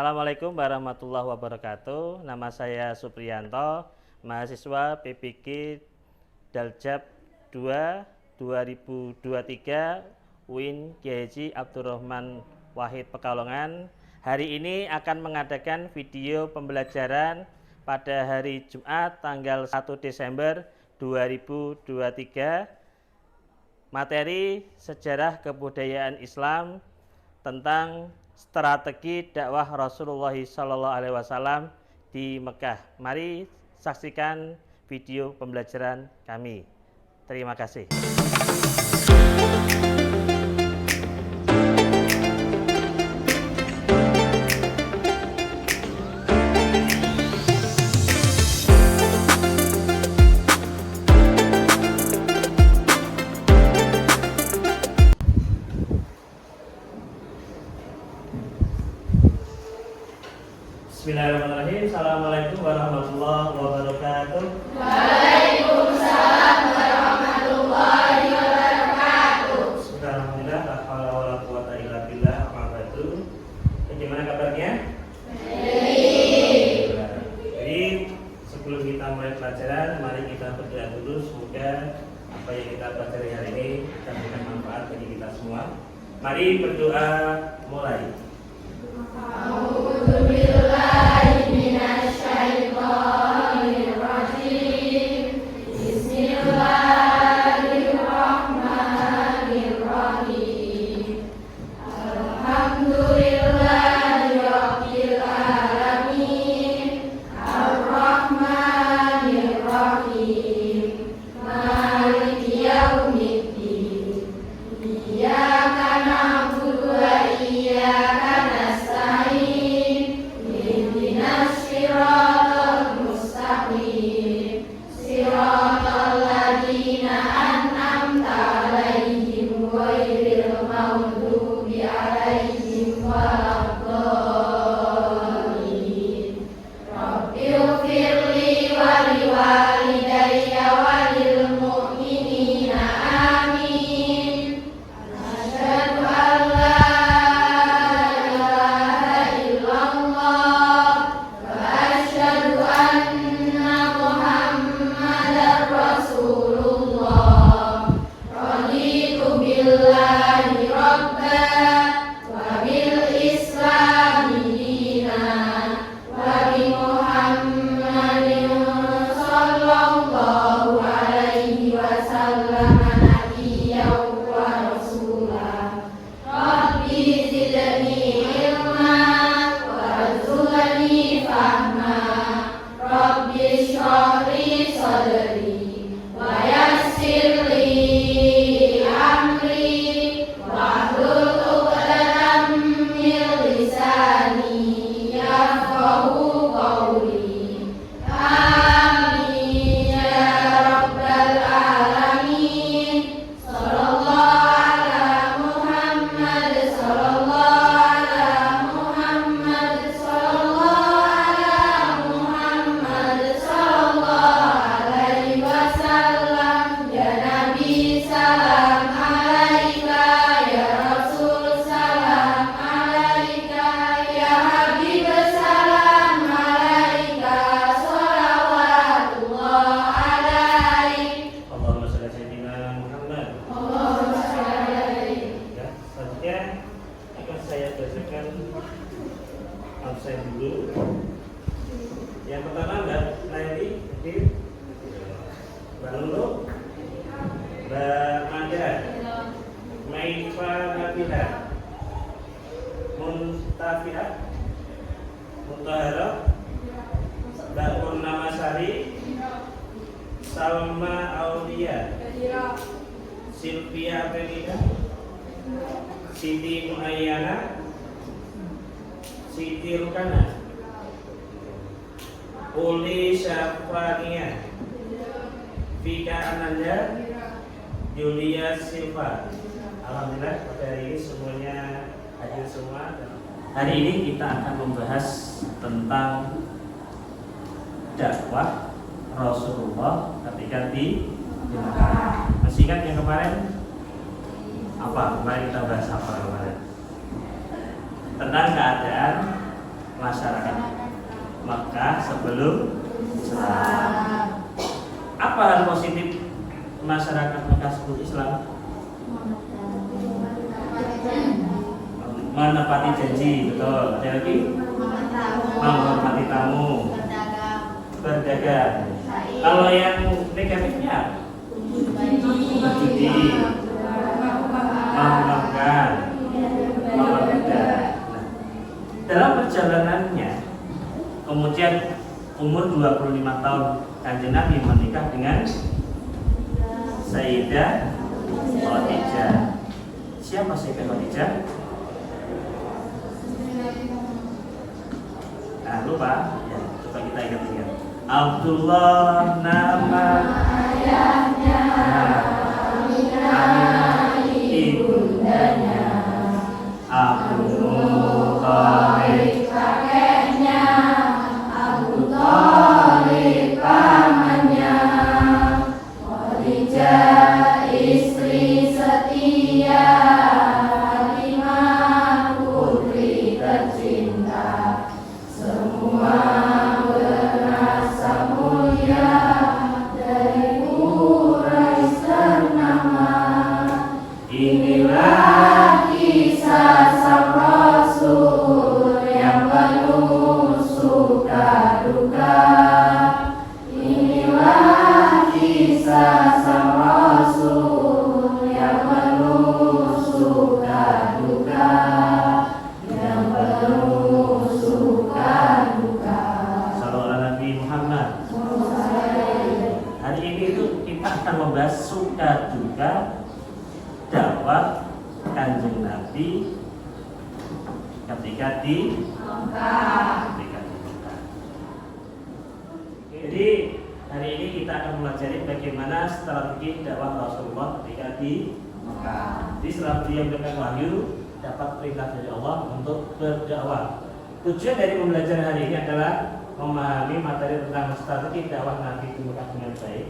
Assalamualaikum warahmatullahi wabarakatuh. Nama saya Supriyanto, mahasiswa PPG Daljab 2 2023 UIN Kiai Haji Abdurrahman Wahid Pekalongan. Hari ini akan mengadakan video pembelajaran pada hari Jumat tanggal 1 Desember 2023 materi sejarah kebudayaan Islam tentang strategi dakwah Rasulullah SAW di Mekah. Mari saksikan video pembelajaran kami. Terima kasih. Bismillahirrahmanirrahim. Assalamualaikum warahmatullahi wabarakatuh. Waalaikumsalam warahmatullahi wabarakatuh. Alhamdulillah, la haula wala quwata illa billah. Amma ba'du. Bagaimana kabarnya? Baik. Jadi sebelum kita mulai pelajaran, mari kita berdoa dulu semoga apa yang kita pelajari hari ini akan memberikan manfaat bagi kita semua. Mari berdoa mulai. Siti Muayyana, Siti Rukana, Uli Syafania, Vika Ananda, Julia Silva. Alhamdulillah pada hari ini semuanya hadir semua. Hari ini kita akan membahas tentang dakwah Rasulullah ketika di Mekah. Masih ingat yang kemarin? Apa? Kemarin kita bahas apa kemarin? Tentang keadaan masyarakat Makkah sebelum Islam. Apa hal positif masyarakat Makkah sebelum Islam? Menepati janji, betul. Ada lagi? Menghormati tamu, berdagang. Kalau yang negatifnya, berjudi, memaafkan, memperbudak. Dalam perjalanannya, kemudian umur 25 tahun Kanjeng Nabi menikah dengan Sayyidah Khadijah. Siapa Sayyidah Khadijah? Nah, lupa? Ya, coba kita ingat-ingat. Abdullah nama ayahnya, Aminah ibundanya, Abu Thalib kakeknya, Abu Thalib pamannya, Khadijah istri setia, Fatimah putri tercinta, semua berasa mulia dari Quraisy ternama. Inilah kisah sang Rasul yang penuh suka duka. Inilah kisah sang Rasul yang penuh suka duka, yang penuh suka duka. Sallallahu Nabi Muhammad. Hari ini itu kita akan membahas suka duka dakwah Kanjeng Nabi ketika di Mekah. Jadi hari ini kita akan mempelajari bagaimana strategi dakwah Rasulullah ketika di Mekah. Jadi setelah beliau mendapatkan wahyu, dapat perintah dari Allah untuk berdakwah. Tujuan dari pembelajaran hari ini adalah memahami materi tentang strategi dakwah Nabi di Mekah dengan baik.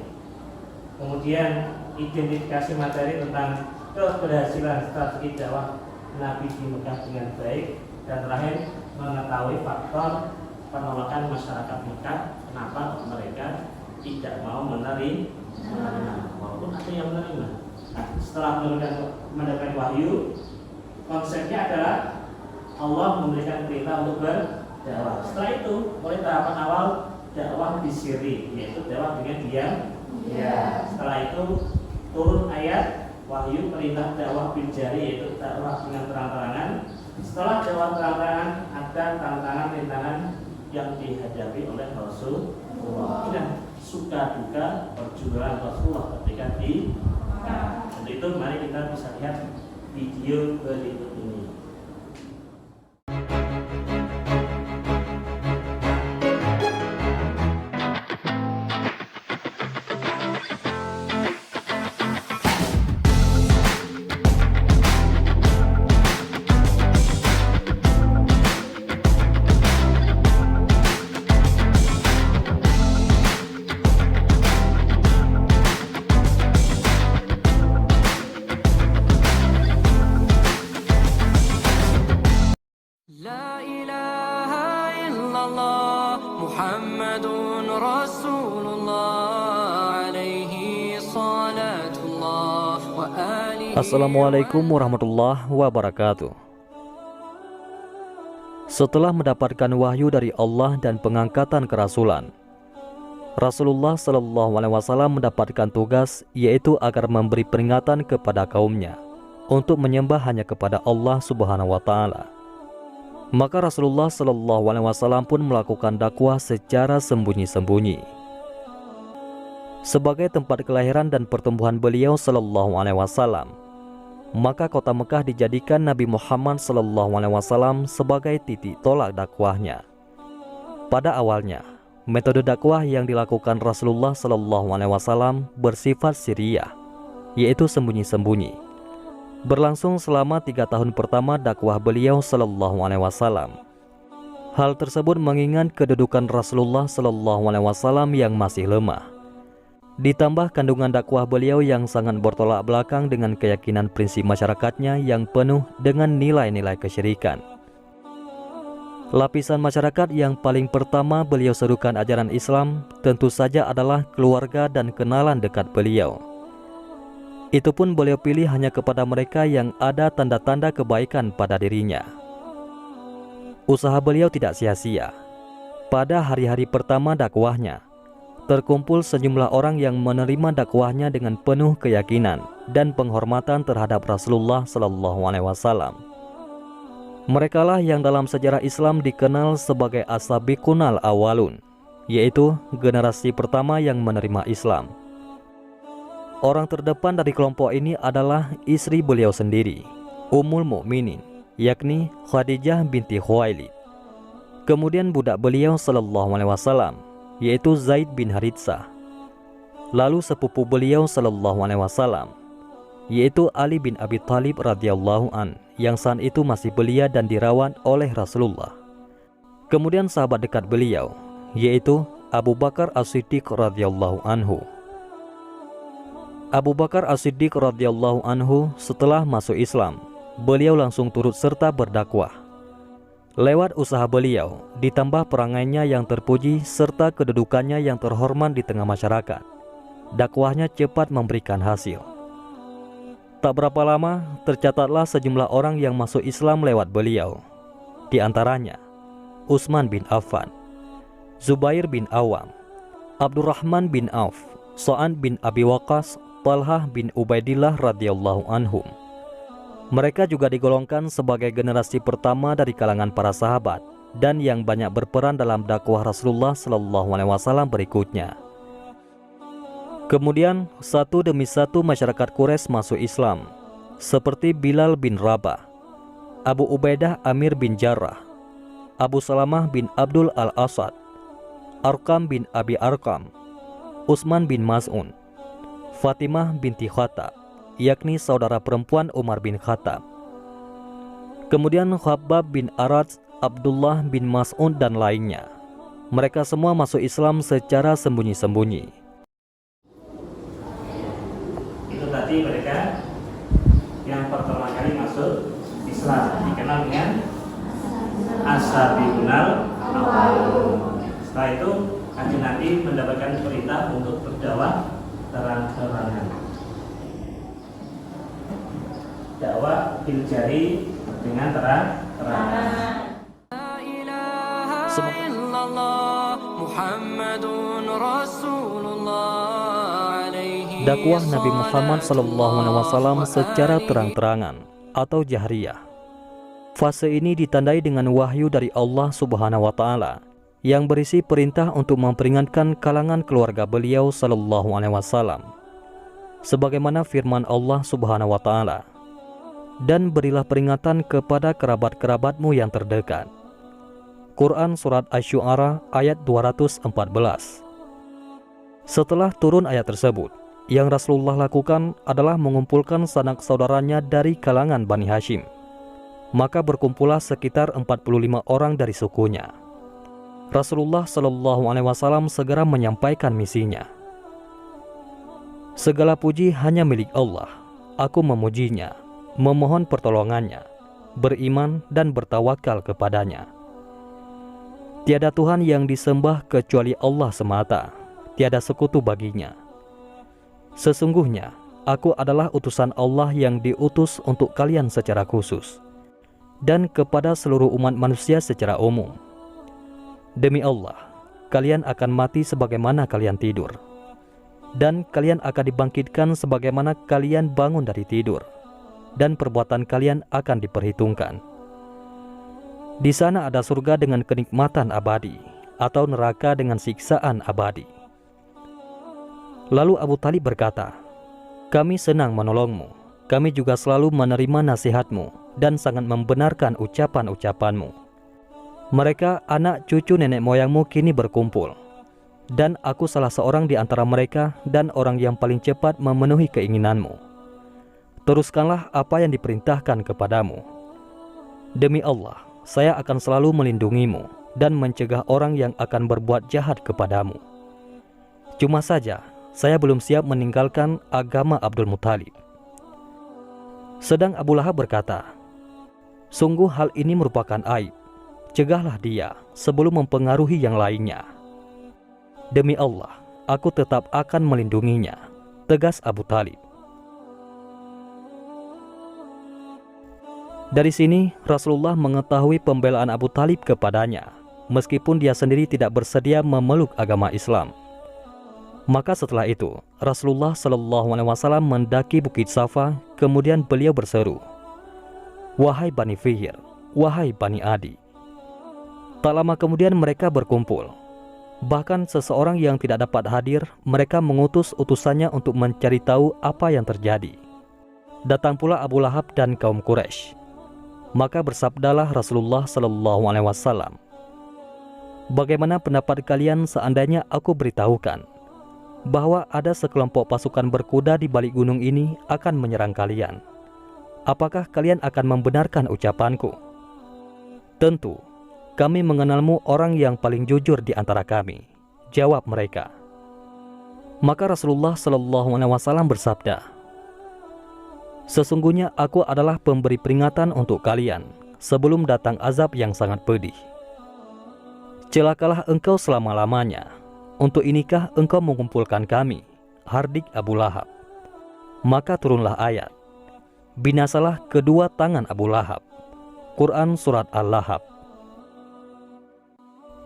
Kemudian identifikasi materi tentang keberhasilan strategi dakwah Nabi di Mekah dengan baik. Dan terakhir, mengetahui faktor penolakan masyarakat Mekah, kenapa mereka tidak mau menerima, walaupun ada yang menerima. Nah, setelah mendapatkan wahyu, konsepnya adalah Allah memberikan perintah untuk berdakwah. Setelah itu, mulai tahapan awal dakwah disiri, yaitu dakwah dengan diam. Ya. Setelah itu turun ayat wahyu perintah dakwah bil jari, yaitu dakwah dengan terang-terangan. Setelah dakwah terang-terangan, ada tantangan-rintangan yang dihadapi oleh Rasulullah. Ini suka duka perjuangan Rasulullah ketika di Mekah. Untuk itu mari kita bisa lihat video berikut ini. Muhammadun Rasulullah alaihi salatullah wa alihi. Assalamualaikum warahmatullahi wabarakatuh. Setelah mendapatkan wahyu dari Allah dan pengangkatan kerasulan, Rasulullah Shallallahu Alaihi Wasallam mendapatkan tugas, yaitu agar memberi peringatan kepada kaumnya untuk menyembah hanya kepada Allah Subhanahu Wa Taala. Maka Rasulullah Shallallahu Alaihi Wasallam pun melakukan dakwah secara sembunyi-sembunyi. Sebagai tempat kelahiran dan pertumbuhan beliau Shallallahu Alaihi Wasallam, maka kota Mekah dijadikan Nabi Muhammad Shallallahu Alaihi Wasallam sebagai titik tolak dakwahnya. Pada awalnya, metode dakwah yang dilakukan Rasulullah Shallallahu Alaihi Wasallam bersifat sirriyah, yaitu sembunyi-sembunyi. Berlangsung selama 3 tahun pertama dakwah beliau Shallallahu Alaihi Wasallam. Hal tersebut mengingat kedudukan Rasulullah Shallallahu Alaihi Wasallam yang masih lemah, ditambah kandungan dakwah beliau yang sangat bertolak belakang dengan keyakinan prinsip masyarakatnya yang penuh dengan nilai-nilai kesyirikan. Lapisan masyarakat yang paling pertama beliau serukan ajaran Islam tentu saja adalah keluarga dan kenalan dekat beliau. Itu pun beliau pilih hanya kepada mereka yang ada tanda-tanda kebaikan pada dirinya. Usaha beliau tidak sia-sia. Pada hari-hari pertama dakwahnya, terkumpul sejumlah orang yang menerima dakwahnya dengan penuh keyakinan dan penghormatan terhadap Rasulullah SAW. Merekalah yang dalam sejarah Islam dikenal sebagai as-sabiqunal awalun, yaitu generasi pertama yang menerima Islam. Orang terdepan dari kelompok ini adalah istri beliau sendiri, Ummul Mukminin, yakni Khadijah binti Khuwailid. Kemudian budak beliau SAW, yaitu Zaid bin Haritsah. Lalu sepupu beliau SAW, yaitu Ali bin Abi Thalib radhiyallahu an, yang saat itu masih belia dan dirawat oleh Rasulullah. Kemudian sahabat dekat beliau, yaitu Abu Bakar As-Siddiq radhiyallahu anhu. Abu Bakar As-Siddiq radhiyallahu anhu setelah masuk Islam, beliau langsung turut serta berdakwah. Lewat usaha beliau, ditambah perangainya yang terpuji serta kedudukannya yang terhormat di tengah masyarakat, dakwahnya cepat memberikan hasil. Tak berapa lama, tercatatlah sejumlah orang yang masuk Islam lewat beliau. Di antaranya, Utsman bin Affan, Zubair bin Awam, Abdurrahman bin Auf, Sa'ad bin Abi Waqqas, Talhah bin Ubaidillah radhiyallahu anhum. Mereka juga digolongkan sebagai generasi pertama dari kalangan para sahabat dan yang banyak berperan dalam dakwah Rasulullah SAW berikutnya. Kemudian satu demi satu masyarakat Quraisy masuk Islam, seperti Bilal bin Rabah, Abu Ubaidah Amir bin Jarrah, Abu Salamah bin Abdul Al-Asad, Arqam bin Abi Arqam, Utsman bin Mas'un, Fatimah binti Khattab, yakni saudara perempuan Umar bin Khattab. Kemudian Khabbab bin Arad, Abdullah bin Mas'ud dan lainnya. Mereka semua masuk Islam secara sembunyi-sembunyi. Itu tadi mereka yang pertama kali masuk Islam, dikenal dengan as-sabiqunal awwalun. Setelah itu Kanjeng Nabi mendapatkan perintah untuk berdakwah terang-terangan. Dakwah bil jari dengan terang-terangan. Dakwah Nabi Muhammad SAW secara terang-terangan atau jahriyah. Fase ini ditandai dengan wahyu dari Allah Subhanahu wa Ta'ala yang berisi perintah untuk memperingatkan kalangan keluarga beliau SAW, sebagaimana firman Allah Subhanahu wa Ta'ala, dan berilah peringatan kepada kerabat-kerabatmu yang terdekat. Quran Surat Asy-Syu'ara ayat 214. Setelah turun ayat tersebut, yang Rasulullah lakukan adalah mengumpulkan sanak saudaranya dari kalangan Bani Hashim. Maka berkumpullah sekitar 45 orang dari sukunya. Rasulullah SAW segera menyampaikan misinya. Segala puji hanya milik Allah. Aku memujinya, memohon pertolongannya, beriman dan bertawakal kepadanya. Tiada Tuhan yang disembah kecuali Allah semata, tiada sekutu baginya. Sesungguhnya, aku adalah utusan Allah yang diutus untuk kalian secara khusus, dan kepada seluruh umat manusia secara umum. Demi Allah, kalian akan mati sebagaimana kalian tidur, dan kalian akan dibangkitkan sebagaimana kalian bangun dari tidur, dan perbuatan kalian akan diperhitungkan. Di sana ada surga dengan kenikmatan abadi, atau neraka dengan siksaan abadi. Lalu Abu Talib berkata, kami senang menolongmu, kami juga selalu menerima nasihatmu dan sangat membenarkan ucapan-ucapanmu. Mereka anak cucu nenek moyangmu kini berkumpul, dan aku salah seorang di antara mereka dan orang yang paling cepat memenuhi keinginanmu. Teruskanlah apa yang diperintahkan kepadamu. Demi Allah, saya akan selalu melindungimu dan mencegah orang yang akan berbuat jahat kepadamu. Cuma saja, saya belum siap meninggalkan agama Abdul Muthalib. Sedang Abu Lahab berkata, sungguh hal ini merupakan aib. cegahlah dia sebelum mempengaruhi yang lainnya. Demi Allah, aku tetap akan melindunginya, tegas Abu Thalib. Dari sini, Rasulullah mengetahui pembelaan Abu Thalib kepadanya, meskipun dia sendiri tidak bersedia memeluk agama Islam. Maka setelah itu, Rasulullah SAW mendaki Bukit Safa, kemudian beliau berseru, "Wahai Bani Fihr, wahai Bani Adi." Tak lama kemudian mereka berkumpul. Bahkan seseorang yang tidak dapat hadir, mereka mengutus utusannya untuk mencari tahu apa yang terjadi. Datang pula Abu Lahab dan kaum Quraisy. Maka bersabdalah Rasulullah SAW, "Bagaimana pendapat kalian seandainya aku beritahukan bahwa ada sekelompok pasukan berkuda di balik gunung ini akan menyerang kalian? Apakah kalian akan membenarkan ucapanku?" "Tentu, kami mengenalmu orang yang paling jujur di antara kami," jawab mereka. Maka Rasulullah SAW bersabda, "Sesungguhnya aku adalah pemberi peringatan untuk kalian sebelum datang azab yang sangat pedih. Celakalah engkau selama-lamanya. Untuk inikah engkau mengumpulkan kami?" hardik Abu Lahab. Maka turunlah ayat, "Binasalah kedua tangan Abu Lahab." Quran Surat Al-Lahab.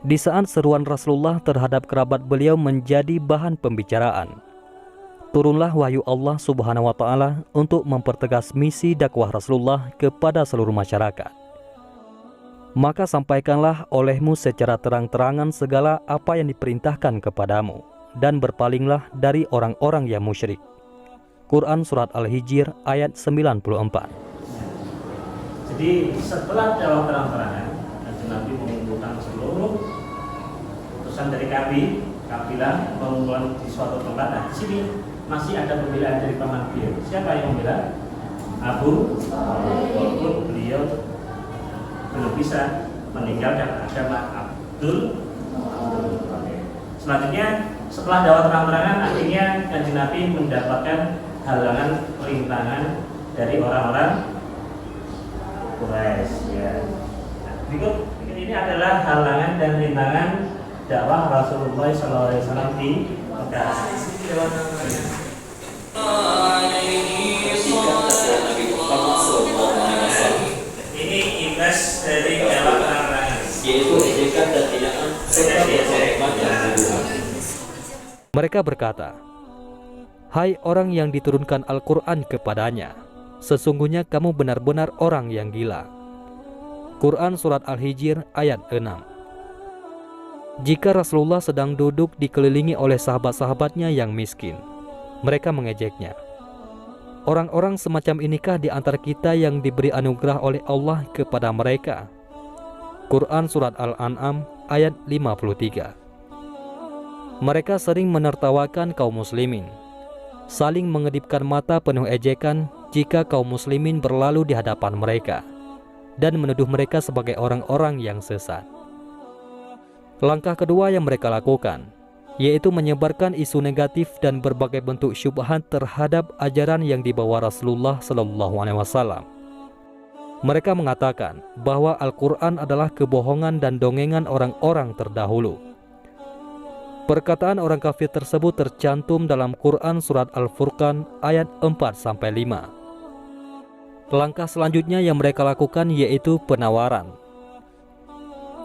Di saat seruan Rasulullah terhadap kerabat beliau menjadi bahan pembicaraan, turunlah wahyu Allah Subhanahu wa Ta'ala untuk mempertegas misi dakwah Rasulullah kepada seluruh masyarakat. "Maka sampaikanlah olehmu secara terang-terangan segala apa yang diperintahkan kepadamu, dan berpalinglah dari orang-orang yang musyrik." Quran Surat Al-Hijr ayat 94. Jadi setelah dakwah terang-terangan, Nabi mengumpulkan seluruh utusan dari kabilah mengumpulkan di suatu tempat. Nah, di sini masih ada pembelaan dari paman beliau. Siapa yang membela? Abu, walaupun beliau belum bisa meninggalkan agama Abdul. Selanjutnya, setelah dakwah terang-terangan, akhirnya Kanjeng Nabi mendapatkan halangan, rintangan dari orang-orang Quraisy. Ya. Nah, berikut ini adalah halangan dan rintangan dakwah Rasulullah SAW di Mekah. Ini imbas dari dakwah terang-terangan, yaitu ejekan dan hinaan serta berkorban dan tuduhan. Mereka berkata, "Hai orang yang diturunkan Al-Quran kepadanya, sesungguhnya kamu benar-benar orang yang gila." Quran Surat Al-Hijr ayat 6. Jika Rasulullah sedang duduk dikelilingi oleh sahabat-sahabatnya yang miskin, mereka mengejeknya. "Orang-orang semacam inikah di antara kita yang diberi anugerah oleh Allah kepada mereka?" Quran Surat Al-An'am ayat 53. Mereka sering menertawakan kaum muslimin, saling mengedipkan mata penuh ejekan jika kaum muslimin berlalu di hadapan mereka, dan menuduh mereka sebagai orang-orang yang sesat. Langkah kedua yang mereka lakukan, yaitu menyebarkan isu negatif dan berbagai bentuk syubhat terhadap ajaran yang dibawa Rasulullah SAW. Mereka mengatakan bahwa Al-Quran adalah kebohongan dan dongengan orang-orang terdahulu. Perkataan orang kafir tersebut tercantum dalam Quran Surat Al-Furqan ayat 4-5. Langkah selanjutnya yang mereka lakukan yaitu penawaran.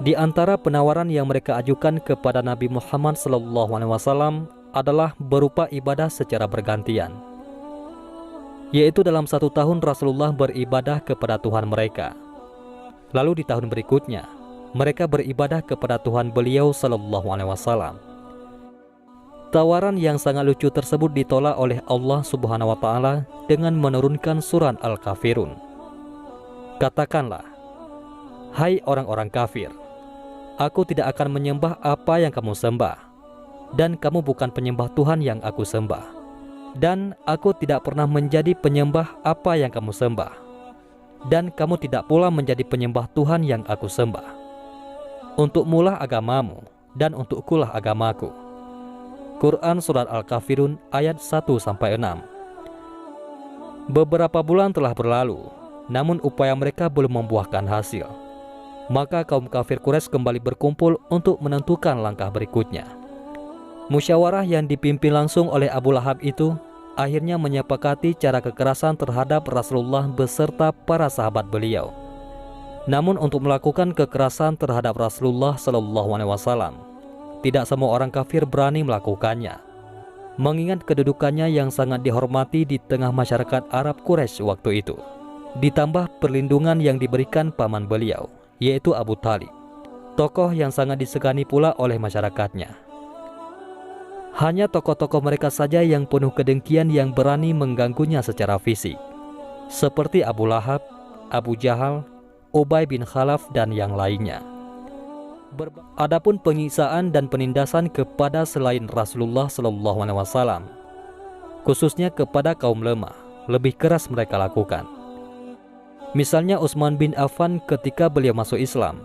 Di antara penawaran yang mereka ajukan kepada Nabi Muhammad SAW adalah berupa ibadah secara bergantian, yaitu dalam 1 tahun Rasulullah beribadah kepada Tuhan mereka, lalu di tahun berikutnya mereka beribadah kepada Tuhan beliau SAW. Tawaran yang sangat lucu tersebut ditolak oleh Allah Subhanahu wa Ta'ala dengan menurunkan surat Al-Kafirun. Katakanlah, "Hai orang-orang kafir, aku tidak akan menyembah apa yang kamu sembah, dan kamu bukan penyembah Tuhan yang aku sembah, dan aku tidak pernah menjadi penyembah apa yang kamu sembah, dan kamu tidak pula menjadi penyembah Tuhan yang aku sembah. Untukmulah agamamu, dan untukkulah agamaku." Quran Surat Al-Kafirun ayat 1-6. Beberapa bulan telah berlalu, namun upaya mereka belum membuahkan hasil. Maka kaum kafir Quraisy kembali berkumpul untuk menentukan langkah berikutnya. Musyawarah yang dipimpin langsung oleh Abu Lahab itu akhirnya menyepakati cara kekerasan terhadap Rasulullah beserta para sahabat beliau. Namun untuk melakukan kekerasan terhadap Rasulullah SAW, tidak semua orang kafir berani melakukannya. Mengingat kedudukannya yang sangat dihormati di tengah masyarakat Arab Quraisy waktu itu. Ditambah perlindungan yang diberikan paman beliau, yaitu Abu Thalib, tokoh yang sangat disegani pula oleh masyarakatnya. Hanya tokoh-tokoh mereka saja yang penuh kedengkian yang berani mengganggunya secara fisik, seperti Abu Lahab, Abu Jahal, Ubay bin Khalaf, dan yang lainnya. Adapun penyiksaan dan penindasan kepada selain Rasulullah SAW, khususnya kepada kaum lemah, lebih keras mereka lakukan. Misalnya Utsman bin Affan ketika beliau masuk Islam,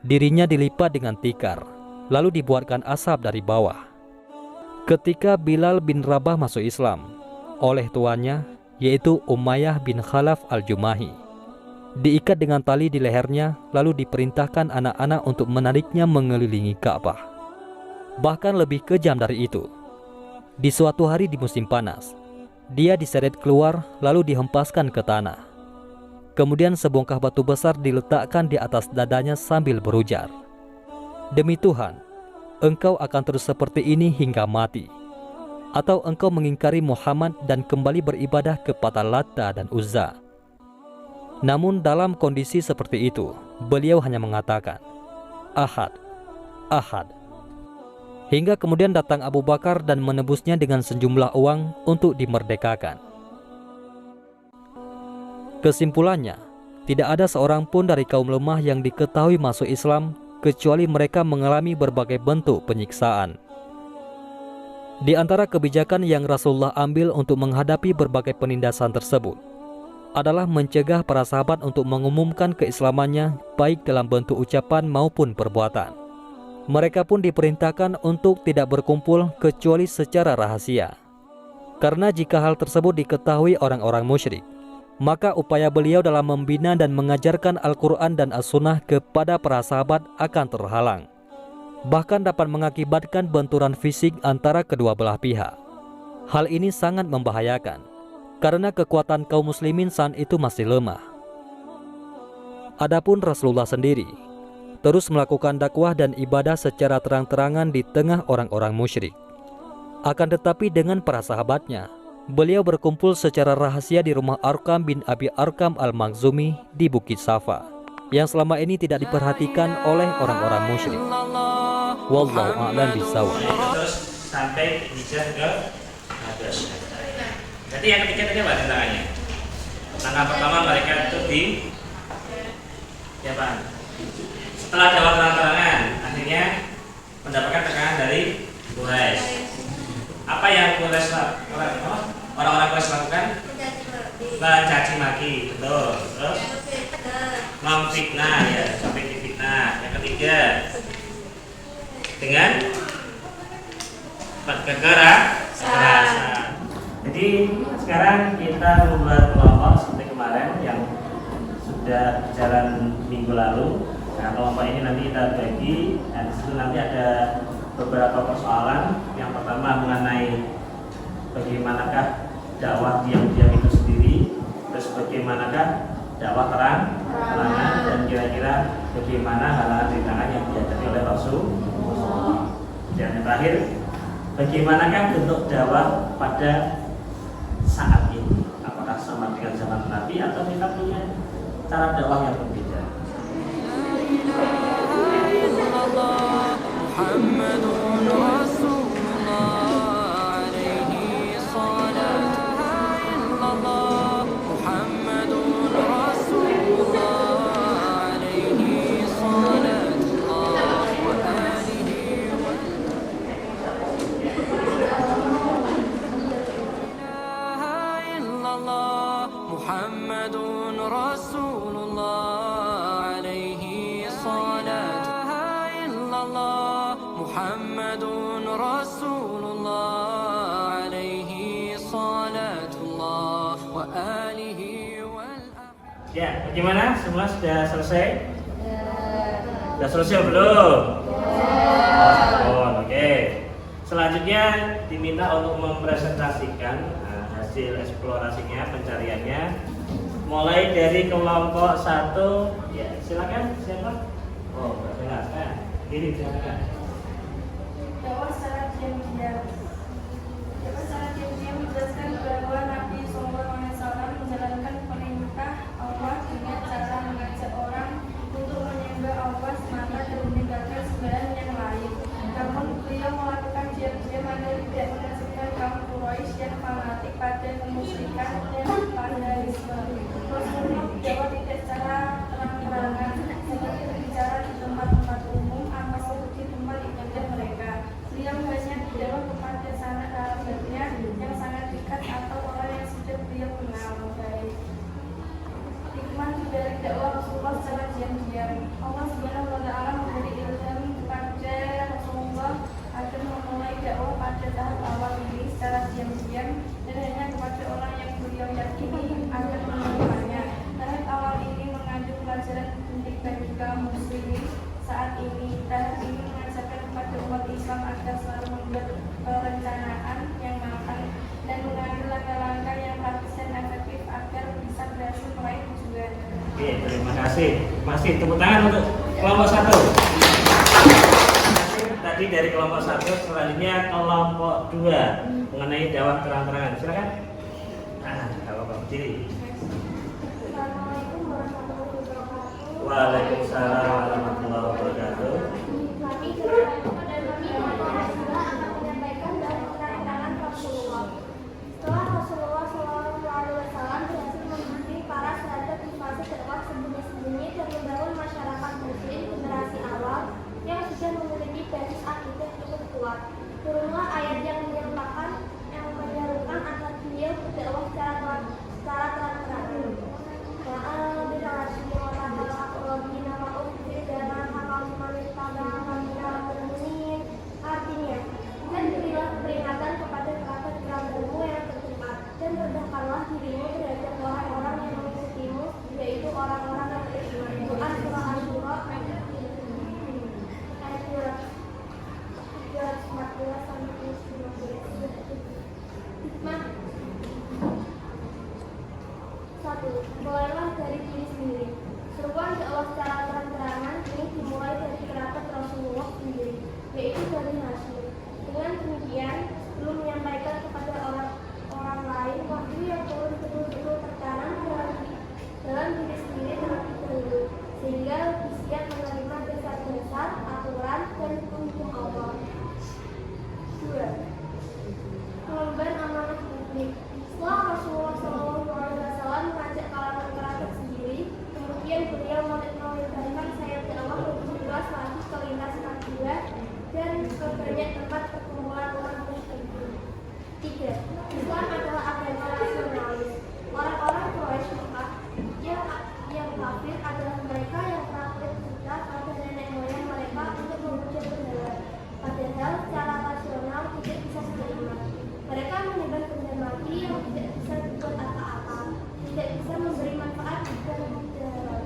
dirinya dilipat dengan tikar, lalu dibuatkan asap dari bawah. Ketika Bilal bin Rabah masuk Islam, oleh tuannya, yaitu Umayyah bin Khalaf al-Jumahi, diikat dengan tali di lehernya, lalu diperintahkan anak-anak untuk menariknya mengelilingi Ka'bah. Bahkan lebih kejam dari itu. Di suatu hari di musim panas, dia diseret keluar lalu dihempaskan ke tanah. Kemudian sebongkah batu besar diletakkan di atas dadanya sambil berujar, "Demi Tuhan, engkau akan terus seperti ini hingga mati, atau engkau mengingkari Muhammad dan kembali beribadah kepada Lata dan Uzza." Namun dalam kondisi seperti itu, beliau hanya mengatakan, "Ahad, Ahad." Hingga kemudian datang Abu Bakar dan menebusnya dengan sejumlah uang untuk dimerdekakan. Kesimpulannya, tidak ada seorang pun dari kaum lemah yang diketahui masuk Islam kecuali mereka mengalami berbagai bentuk penyiksaan. Di antara kebijakan yang Rasulullah ambil untuk menghadapi berbagai penindasan tersebut adalah mencegah para sahabat untuk mengumumkan keislamannya baik dalam bentuk ucapan maupun perbuatan. Mereka pun diperintahkan untuk tidak berkumpul kecuali secara rahasia. Karena jika hal tersebut diketahui orang-orang musyrik, maka upaya beliau dalam membina dan mengajarkan Al-Quran dan As-Sunnah kepada para sahabat akan terhalang. Bahkan dapat mengakibatkan benturan fisik antara kedua belah pihak. Hal ini sangat membahayakan, karena kekuatan kaum muslimin saat itu masih lemah. Adapun Rasulullah sendiri, terus melakukan dakwah dan ibadah secara terang-terangan di tengah orang-orang musyrik. Akan tetapi dengan para sahabatnya, beliau berkumpul secara rahasia di rumah Arqam bin Abi Arqam al-Makhzumi di Bukit Safa, yang selama ini tidak diperhatikan oleh orang-orang musyrik. Wallahu a'lam bishawab. Terus sampai hijrah ke Habasyah. Jadi yang ketiga tadi apa tantangannya? Langkah pertama mereka itu di Yaman. Setelah dakwah terang-terangan, akhirnya mendapatkan tekanan dari Quraisy. Apa yang Quraisy orang-orang Quraisy lakukan? Mencaci maki, betul. Terus memfitnah, ya, sampai difitnah. Yang ketiga, dengan kekerasan. Jadi sekarang kita membuat kelompok seperti kemarin yang sudah jalan minggu lalu. Nah, kelompok ini nanti kita bagi. Nah, di situ nanti ada beberapa persoalan. Yang pertama mengenai bagaimanakah dakwah diam-diam itu sendiri, terus bagaimanakah dakwah terang-terangan, dan kira-kira bagaimana halangan-rintangan yang dihadapi oleh Rasulullah. Dan yang terakhir, bagaimanakah bentuk dakwah pada saat ini? Apakah sama dengan zaman Nabi atau kita punya cara dakwah yang berbeda? Ya, bagaimana? Semua sudah selesai? Sudah selesai belum? Oke. Selanjutnya diminta untuk mempresentasikan hasil eksplorasinya, pencariannya. Mulai dari kelompok 1, ya silakan siapa? Oh, silakan. Ini silakan. Dakwah secara diam-diam. Dakwah secara diam-diam menjelaskan bahwa Nabi SAW menjalankan perintah Allah dengan cara mengajak orang untuk menyembah Allah semata dan meninggalkan sembahyang yang lain. Namun beliau melakukan diam-diam agar tidak menghasilkan kaum Quraisy yang fanatik pada kemusyrikan dan paganisme. Rasulullah berdakwah tidak secara terang-terangan, seperti berbicara di tempat-tempat umum atau di tempat ibadah mereka. Beliau hanya berdakwah kepada sanak kerabatnya yang sangat dekat atau orang yang sudah beliau kenal baik. Hikmah dari dakwah Rasulullah secara diam-diam. Allah Subhanahu wa Ta'ala memberi ilham kepada Rasulullah agar memulai dakwah pada tahap awal ini secara diam-diam dan hanya kepada orang yang beliau yakini akan menerimanya. Tahap awal ini mengandung pelajaran penting bagi kaum muslimin saat ini. Tahap ini mengajarkan kepada umat Islam agar selalu membuat perencanaan yang matang dan mengambil langkah-langkah yang praktis dan efektif agar bisa berhasil meraih tujuan. Oke, terima kasih. Masih tepuk tangan untuk kelompok 1. Tadi dari kelompok 1, selanjutnya kelompok 2 mengenai dakwah terang-terangan. Silakan. Kalau berdiri. Assalamualaikum warahmatullahi wabarakatuh. Waalaikumsalam warahmatullahi wabarakatuh. Kami akan menyampaikan dakwah terang-terangan Rasulullah. Setelah Rasulullah SAW berhasil membimbing para sahabat di fase dakwah sembunyi-sembunyi dan membangun masyarakat muslim generasi awal yang sudah memiliki basis akidah cukup kuat, turunlah ayat yang menyerukan agar beliau berdakwah secara terang-terangan. Artinya, dan berilah peringatan kepada kerabat-kerabatmu yang terdekat, dan rendahkanlah dirimu terhadap orang-orang yang mengikutimu, yaitu orang-orang yang beriman. Quran Surah Asy-Syura ayat 314 sampai 15. Hikmah 1. Mulailah dari diri sendiri. Seruan dakwah secara terang-terangan ini dimulai dari kerabat Rasulullah sendiri, yaitu dari Hashim. Dengan demikian, sebelum menyampaikan kepada orang lain, wahyu yang turun betul-betul tertanam dalam diri sendiri terlebih dahulu, sehingga lebih siap menerima dasar-dasar, aturan, dan hukum Allah. 2. Mengemban amanah publik. Setelah Rasulullah SAW mengajak kalangan kerabat sendiri, kemudian beliau melebarkan sayap dakwah lebih luas lagi ke lintas kabilah dan ke banyak tempat perkumpulan umat muslimin. 3. Islam adalah agama rasionalis. Orang-orang Quraisy Mekah yang kafir adalah mereka yang praktik kita pada nenek moyang mereka untuk memuja berhala. Padahal secara rasional tidak bisa diterima. Mereka menyembah benda mati yang tidak bisa berbuat apa-apa, tidak bisa memberi manfaat dan berhala.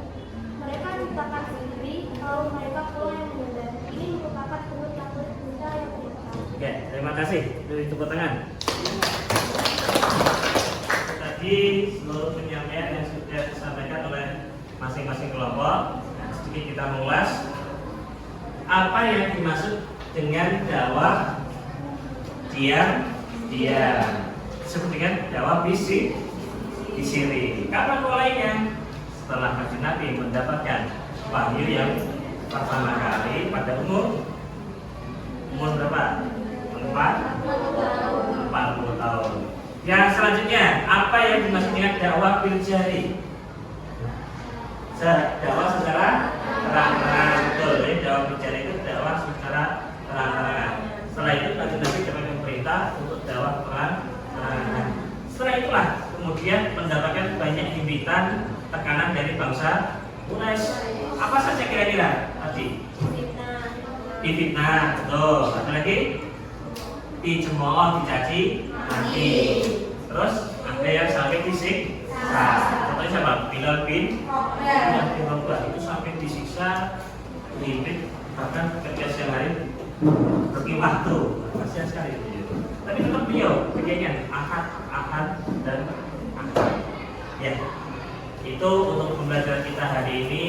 Mereka ciptakan sendiri, kalau mereka pula yang menyembah. Ini merupakan bentuk takut kita yang terdekat. Oke, terima kasih. Dari tepuk tangan. Tadi seluruh penyampaian yang sudah disampaikan oleh masing-masing kelompok. Sedikit kita mengulas apa yang dimaksud dengan dakwah diam. Disebut dengan dakwah bisiri. Kapan mulainya? Setelah Kanjeng Nabi mendapatkan wahyu yang pertama kali pada umur berapa? 40 tahun. Yang selanjutnya, apa yang dimaksud dengan dakwah bil jari? Dakwah secara terang-terangan. Betul, jadi dakwah bil jari itu dakwah secara terang-terangan. Setelah itu Kanjeng Nabi dapat perintah untuk dakwah terang-terangan. Setelah itulah kemudian mendapatkan banyak himpitan, tekanan dari bangsa Quraisy. Apa saja kira-kira tadi? Difitnah, betul. Satu lagi, dicemooh, dicaci maki. Terus ada yang sampai disiksa. Contohnya siapa? Bilal bin Rabah itu sampai disiksa hibrid, bahkan ketika siang hari pergi waktu, kasihan sekali itu. Tapi tetap beliau kerjanya ahad dan ahad. Ya, itu untuk pembelajaran kita hari ini.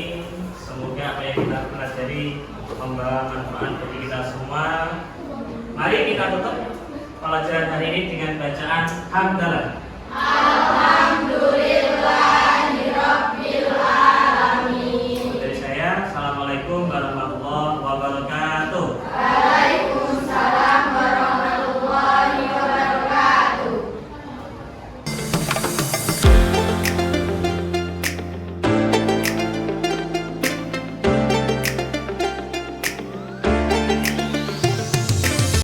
Semoga apa yang kita pelajari membawa manfaat bagi kita semua. Mari kita tutup pelajaran hari ini dengan bacaan hamdalah.